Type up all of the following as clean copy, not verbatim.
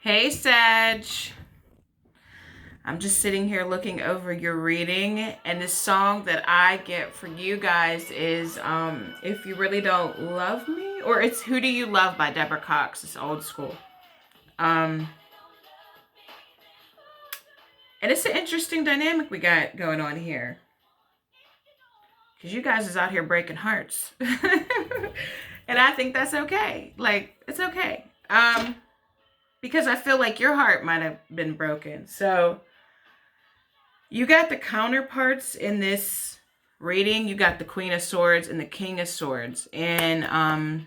Hey, Sag. I'm just sitting here looking over your reading, and the song that I get for you guys is If You Really Don't Love Me, or it's Who Do You Love by Deborah Cox. It's old school. Um, and it's an interesting dynamic we got going on here. Because you guys is out here breaking hearts. And I think that's okay. Like, it's okay. Because I feel like your heart might have been broken. So you got the counterparts in this reading. You got the Queen of Swords and the King of Swords. And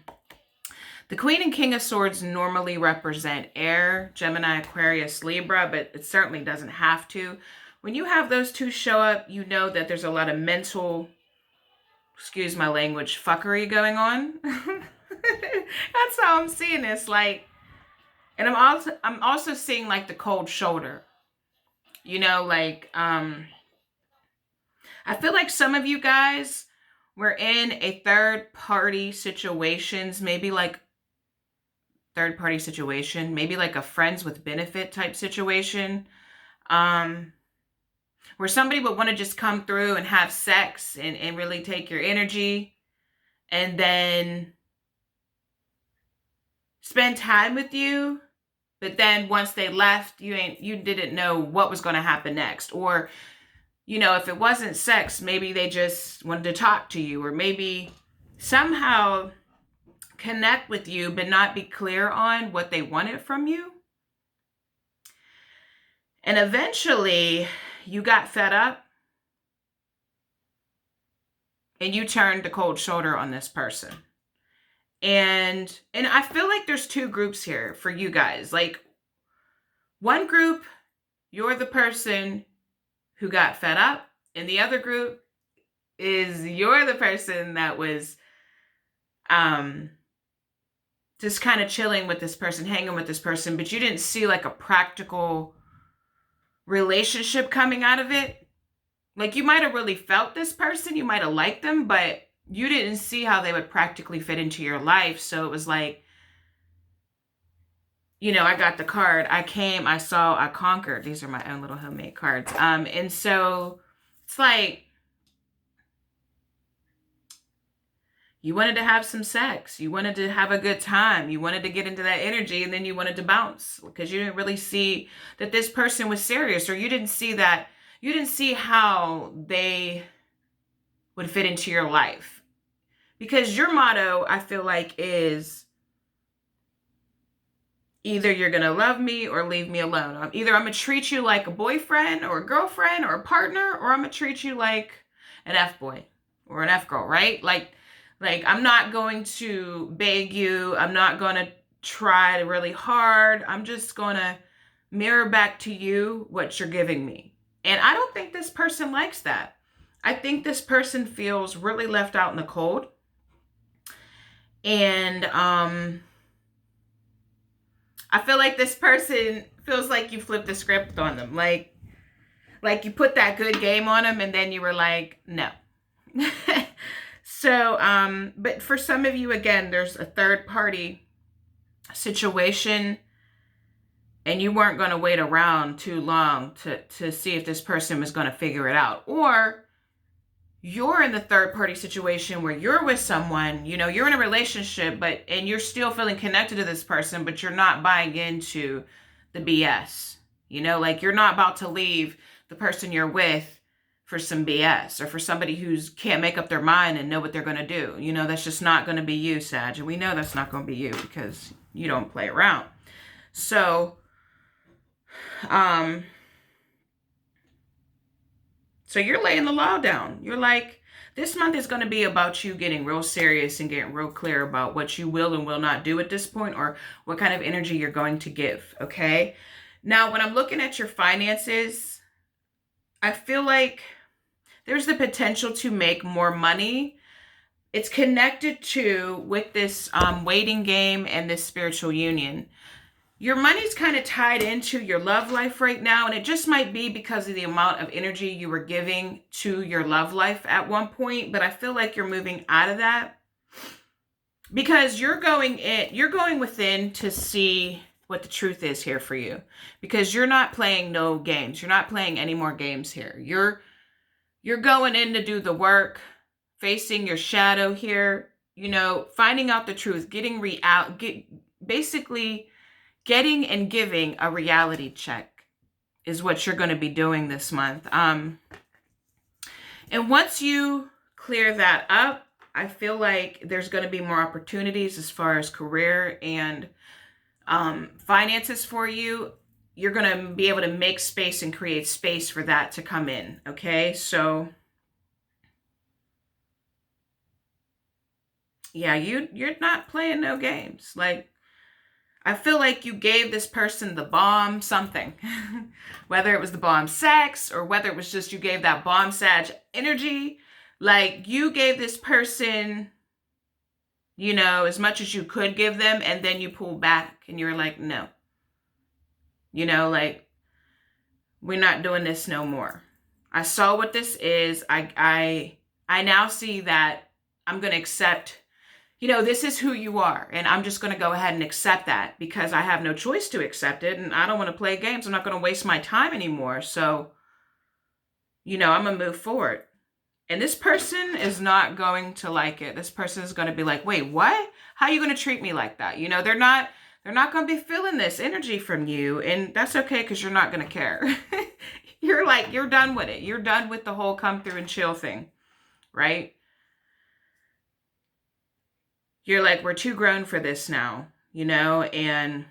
the Queen and King of Swords normally represent air, Gemini, Aquarius, Libra, but it certainly doesn't have to. When you have those two show up, you know that there's a lot of mental, excuse my language, fuckery going on. That's how I'm seeing this. Like, and I'm also seeing like the cold shoulder. You know, like I feel like some of you guys were in a third party situations, maybe like maybe like a friends with benefit type situation. Where somebody would want to just come through and have sex and really take your energy and then spend time with you. But then once they left, you didn't know what was going to happen next. Or, you know, if it wasn't sex, maybe they just wanted to talk to you, or maybe somehow connect with you, but not be clear on what they wanted from you. And eventually you got fed up and you turned the cold shoulder on this person. And I feel like there's two groups here for you guys. Like, one group, you're the person who got fed up, and the other group is you're the person that was just kind of chilling with this person, hanging with this person, but you didn't see like a practical relationship coming out of it. Like, you might have really felt this person, you might have liked them, but you didn't see how they would practically fit into your life. So it was like, you know, I got the card. I came, I saw, I conquered. These are my own little homemade cards. And so it's like, you wanted to have some sex. You wanted to have a good time. You wanted to get into that energy, and then you wanted to bounce because you didn't really see that this person was serious, or you didn't see how they would fit into your life. Because your motto, I feel like, is either you're going to love me or leave me alone. Either I'm going to treat you like a boyfriend or a girlfriend or a partner, or I'm going to treat you like an F-boy or an F-girl, right? Like I'm not going to beg you. I'm not going to try really hard. I'm just going to mirror back to you what you're giving me. And I don't think this person likes that. I think this person feels really left out in the cold. And I feel like this person feels like you flipped the script on them. Like you put that good game on them and then you were like, no. So, but for some of you, again, there's a third party situation and you weren't going to wait around too long to see if this person was going to figure it out. Or you're in the third party situation where you're with someone, you know, you're in a relationship, and you're still feeling connected to this person, but you're not buying into the BS. You know, like, you're not about to leave the person you're with for some BS, or for somebody who can't make up their mind and know what they're going to do. You know, that's just not going to be you, Sag. And we know that's not going to be you because you don't play around. So, so you're laying the law down. You're like, this month is going to be about you getting real serious and getting real clear about what you will and will not do at this point, or what kind of energy you're going to give, okay? Now, when I'm looking at your finances, I feel like there's the potential to make more money. It's connected to with this waiting game and this spiritual union. Your money's kind of tied into your love life right now, and it just might be because of the amount of energy you were giving to your love life at one point, but I feel like you're moving out of that because you're going within to see what the truth is here for you, because you're not playing no games. You're not playing any more games here. You're going in to do the work, facing your shadow here, you know, finding out the truth, basically getting and giving a reality check is what you're going to be doing this month. And once you clear that up, I feel like there's going to be more opportunities as far as career and finances for you. You're going to be able to make space and create space for that to come in. Okay. So yeah, you're not playing no games. Like, I feel like you gave this person the bomb something, whether it was the bomb sex or whether it was just you gave that bomb Sag energy. Like, you gave this person, you know, as much as you could give them, and then you pull back and you're like, no, you know, like, we're not doing this no more. I saw what this is. I now see that I'm going to accept, you know, this is who you are. And I'm just going to go ahead and accept that because I have no choice to accept it. And I don't want to play games. I'm not going to waste my time anymore. So, you know, I'm going to move forward. And this person is not going to like it. This person is going to be like, wait, what? How are you going to treat me like that? You know, they're not going to be feeling this energy from you. And that's okay because you're not going to care. You're done with it. You're done with the whole come through and chill thing, right? You're like, we're too grown for this now, you know, and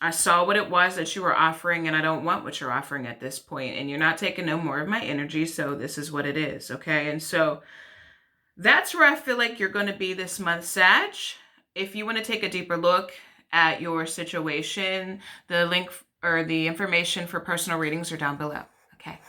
I saw what it was that you were offering, and I don't want what you're offering at this point, and you're not taking no more of my energy, so this is what it is, okay? And so that's where I feel like you're going to be this month, Sag. If you want to take a deeper look at your situation, the link or the information for personal readings are down below, okay?